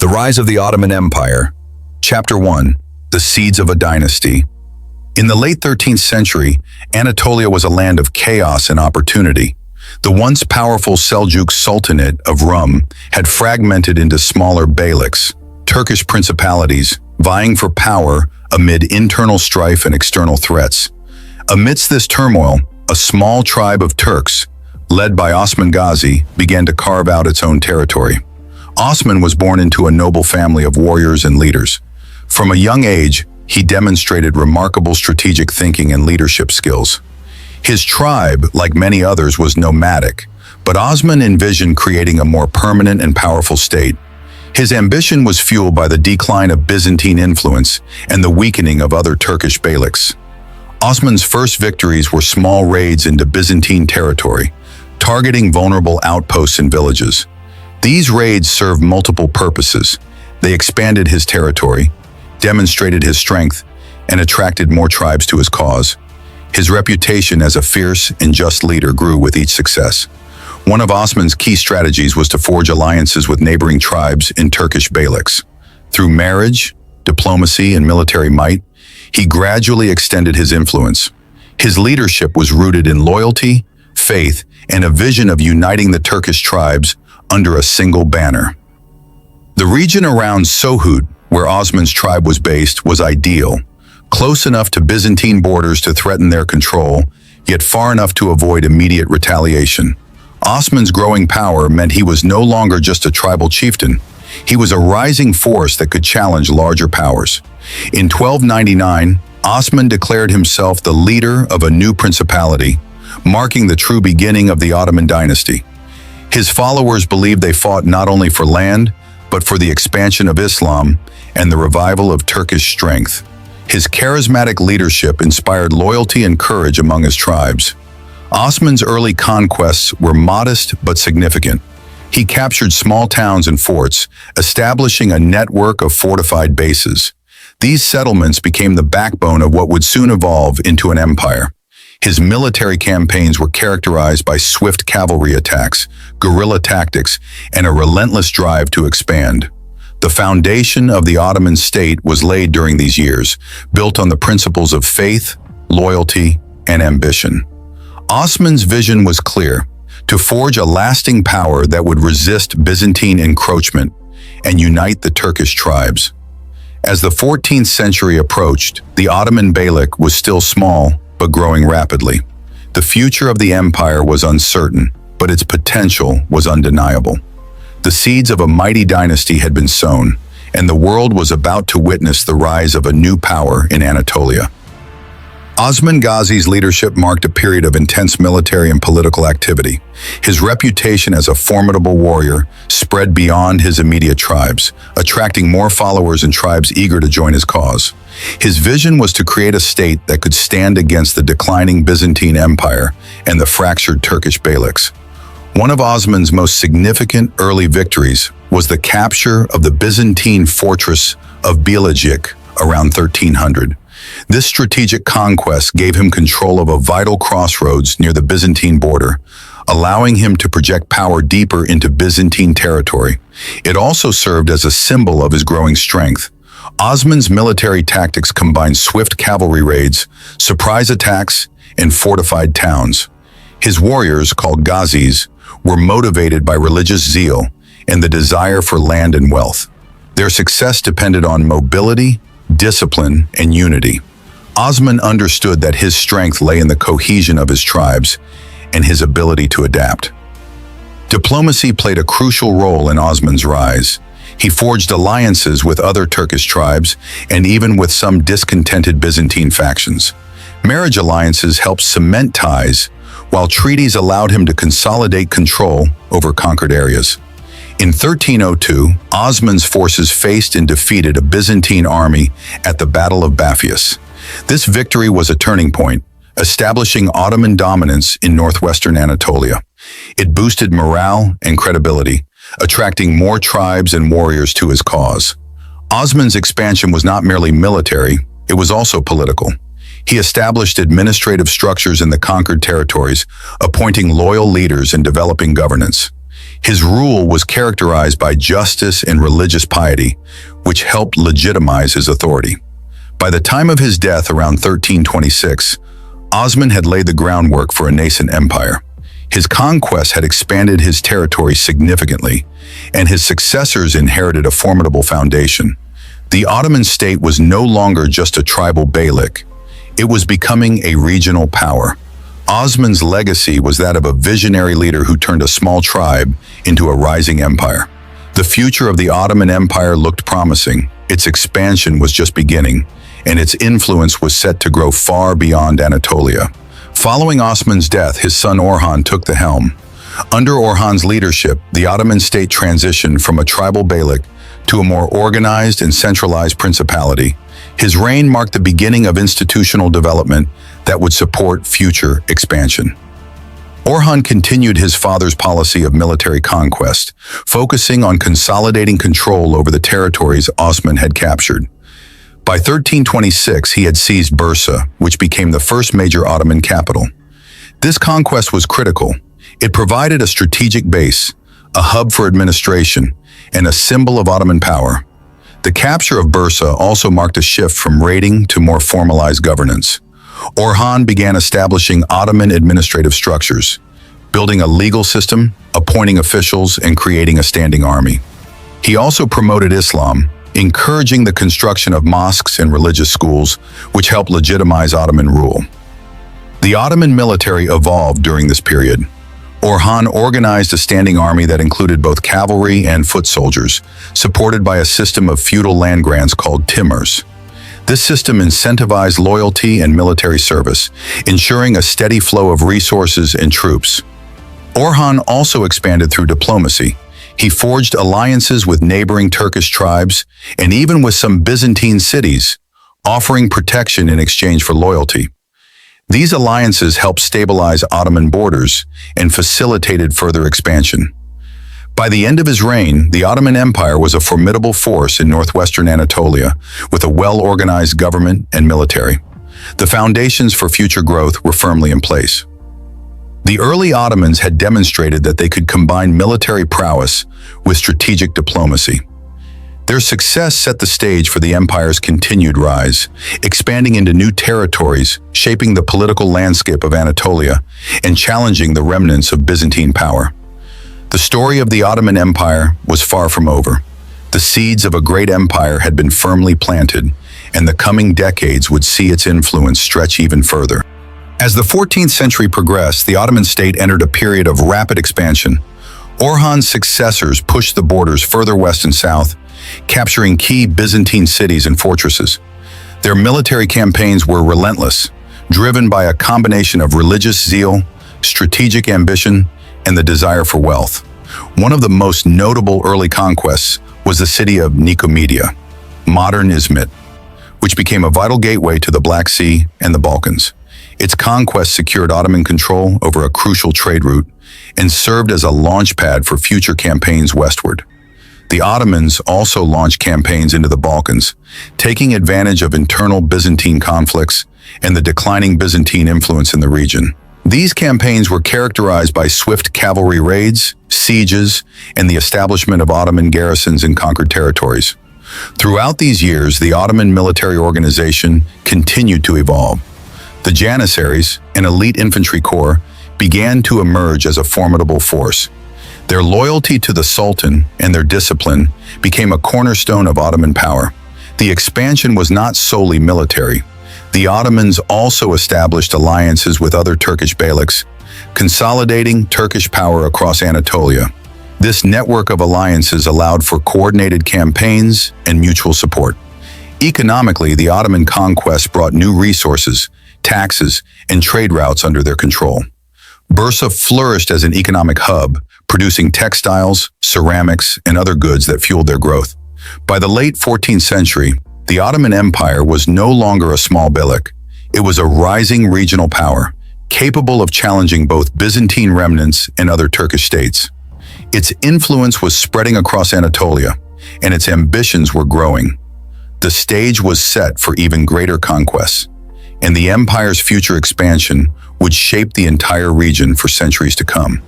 The Rise of the Ottoman Empire. Chapter 1. The Seeds of a Dynasty. In the late 13th century, Anatolia was a land of chaos and opportunity. The once powerful Seljuk Sultanate of Rum had fragmented into smaller beyliks, Turkish principalities, vying for power amid internal strife and external threats. Amidst this turmoil, a small tribe of Turks, led by Osman Gazi, began to carve out its own territory. Osman was born into a noble family of warriors and leaders. From a young age, he demonstrated remarkable strategic thinking and leadership skills. His tribe, like many others, was nomadic, but Osman envisioned creating a more permanent and powerful state. His ambition was fueled by the decline of Byzantine influence and the weakening of other Turkish beyliks. Osman's first victories were small raids into Byzantine territory, targeting vulnerable outposts and villages. These raids served multiple purposes. They expanded his territory, demonstrated his strength, and attracted more tribes to his cause. His reputation as a fierce and just leader grew with each success. One of Osman's key strategies was to forge alliances with neighboring tribes in Turkish beyliks. Through marriage, diplomacy, and military might, he gradually extended his influence. His leadership was rooted in loyalty, faith, and a vision of uniting the Turkish tribes under a single banner. The region around Sohut, where Osman's tribe was based, was ideal, close enough to Byzantine borders to threaten their control, yet far enough to avoid immediate retaliation. Osman's growing power meant he was no longer just a tribal chieftain. He was a rising force that could challenge larger powers. In 1299, Osman declared himself the leader of a new principality, marking the true beginning of the Ottoman dynasty. His followers believed they fought not only for land, but for the expansion of Islam and the revival of Turkish strength. His charismatic leadership inspired loyalty and courage among his tribes. Osman's early conquests were modest but significant. He captured small towns and forts, establishing a network of fortified bases. These settlements became the backbone of what would soon evolve into an empire. His military campaigns were characterized by swift cavalry attacks, guerrilla tactics, and a relentless drive to expand. The foundation of the Ottoman state was laid during these years, built on the principles of faith, loyalty, and ambition. Osman's vision was clear: to forge a lasting power that would resist Byzantine encroachment and unite the Turkish tribes. As the 14th century approached, the Ottoman beylik was still small, but growing rapidly. The future of the empire was uncertain, but its potential was undeniable. The seeds of a mighty dynasty had been sown, and the world was about to witness the rise of a new power in Anatolia. Osman Gazi's leadership marked a period of intense military and political activity. His reputation as a formidable warrior spread beyond his immediate tribes, attracting more followers and tribes eager to join his cause. His vision was to create a state that could stand against the declining Byzantine Empire and the fractured Turkish beyliks. One of Osman's most significant early victories was the capture of the Byzantine fortress of Bilecik around 1300. This strategic conquest gave him control of a vital crossroads near the Byzantine border, allowing him to project power deeper into Byzantine territory. It also served as a symbol of his growing strength. Osman's military tactics combined swift cavalry raids, surprise attacks, and fortified towns. His warriors, called Ghazis, were motivated by religious zeal and the desire for land and wealth. Their success depended on mobility, discipline, and unity. Osman understood that his strength lay in the cohesion of his tribes and his ability to adapt. Diplomacy played a crucial role in Osman's rise. He forged alliances with other Turkish tribes and even with some discontented Byzantine factions. Marriage alliances helped cement ties, while treaties allowed him to consolidate control over conquered areas. In 1302, Osman's forces faced and defeated a Byzantine army at the Battle of Baphius. This victory was a turning point, establishing Ottoman dominance in northwestern Anatolia. It boosted morale and credibility, attracting more tribes and warriors to his cause. Osman's expansion was not merely military, it was also political. He established administrative structures in the conquered territories, appointing loyal leaders and developing governance. His rule was characterized by justice and religious piety, which helped legitimize his authority. By the time of his death around 1326, Osman had laid the groundwork for a nascent empire. His conquests had expanded his territory significantly, and his successors inherited a formidable foundation. The Ottoman state was no longer just a tribal beylik. It was becoming a regional power. Osman's legacy was that of a visionary leader who turned a small tribe into a rising empire. The future of the Ottoman Empire looked promising. Its expansion was just beginning, and its influence was set to grow far beyond Anatolia. Following Osman's death, his son Orhan took the helm. Under Orhan's leadership, the Ottoman state transitioned from a tribal beylik to a more organized and centralized principality. His reign marked the beginning of institutional development that would support future expansion. Orhan continued his father's policy of military conquest, focusing on consolidating control over the territories Osman had captured. By 1326, he had seized Bursa, which became the first major Ottoman capital. This conquest was critical. It provided a strategic base, a hub for administration, and a symbol of Ottoman power. The capture of Bursa also marked a shift from raiding to more formalized governance. Orhan began establishing Ottoman administrative structures, building a legal system, appointing officials, and creating a standing army. He also promoted Islam, encouraging the construction of mosques and religious schools, which helped legitimize Ottoman rule. The Ottoman military evolved during this period. Orhan organized a standing army that included both cavalry and foot soldiers, supported by a system of feudal land grants called timurs. This system incentivized loyalty and military service, ensuring a steady flow of resources and troops. Orhan also expanded through diplomacy. He forged alliances with neighboring Turkish tribes and even with some Byzantine cities, offering protection in exchange for loyalty. These alliances helped stabilize Ottoman borders and facilitated further expansion. By the end of his reign, the Ottoman Empire was a formidable force in northwestern Anatolia, with a well-organized government and military. The foundations for future growth were firmly in place. The early Ottomans had demonstrated that they could combine military prowess with strategic diplomacy. Their success set the stage for the empire's continued rise, expanding into new territories, shaping the political landscape of Anatolia, and challenging the remnants of Byzantine power. The story of the Ottoman Empire was far from over. The seeds of a great empire had been firmly planted, and the coming decades would see its influence stretch even further. As the 14th century progressed, the Ottoman state entered a period of rapid expansion. Orhan's successors pushed the borders further west and south, capturing key Byzantine cities and fortresses. Their military campaigns were relentless, driven by a combination of religious zeal, strategic ambition, and the desire for wealth. One of the most notable early conquests was the city of Nicomedia, modern Izmit, which became a vital gateway to the Black Sea and the Balkans. Its conquest secured Ottoman control over a crucial trade route and served as a launchpad for future campaigns westward. The Ottomans also launched campaigns into the Balkans, taking advantage of internal Byzantine conflicts and the declining Byzantine influence in the region. These campaigns were characterized by swift cavalry raids, sieges, and the establishment of Ottoman garrisons in conquered territories. Throughout these years, the Ottoman military organization continued to evolve. The Janissaries, an elite infantry corps, began to emerge as a formidable force. Their loyalty to the Sultan and their discipline became a cornerstone of Ottoman power. The expansion was not solely military. The Ottomans also established alliances with other Turkish beyliks, consolidating Turkish power across Anatolia. This network of alliances allowed for coordinated campaigns and mutual support. Economically, the Ottoman conquest brought new resources, taxes, and trade routes under their control. Bursa flourished as an economic hub, producing textiles, ceramics, and other goods that fueled their growth. By the late 14th century, the Ottoman Empire was no longer a small beylik. It was a rising regional power, capable of challenging both Byzantine remnants and other Turkish states. Its influence was spreading across Anatolia, and its ambitions were growing. The stage was set for even greater conquests, and the empire's future expansion would shape the entire region for centuries to come.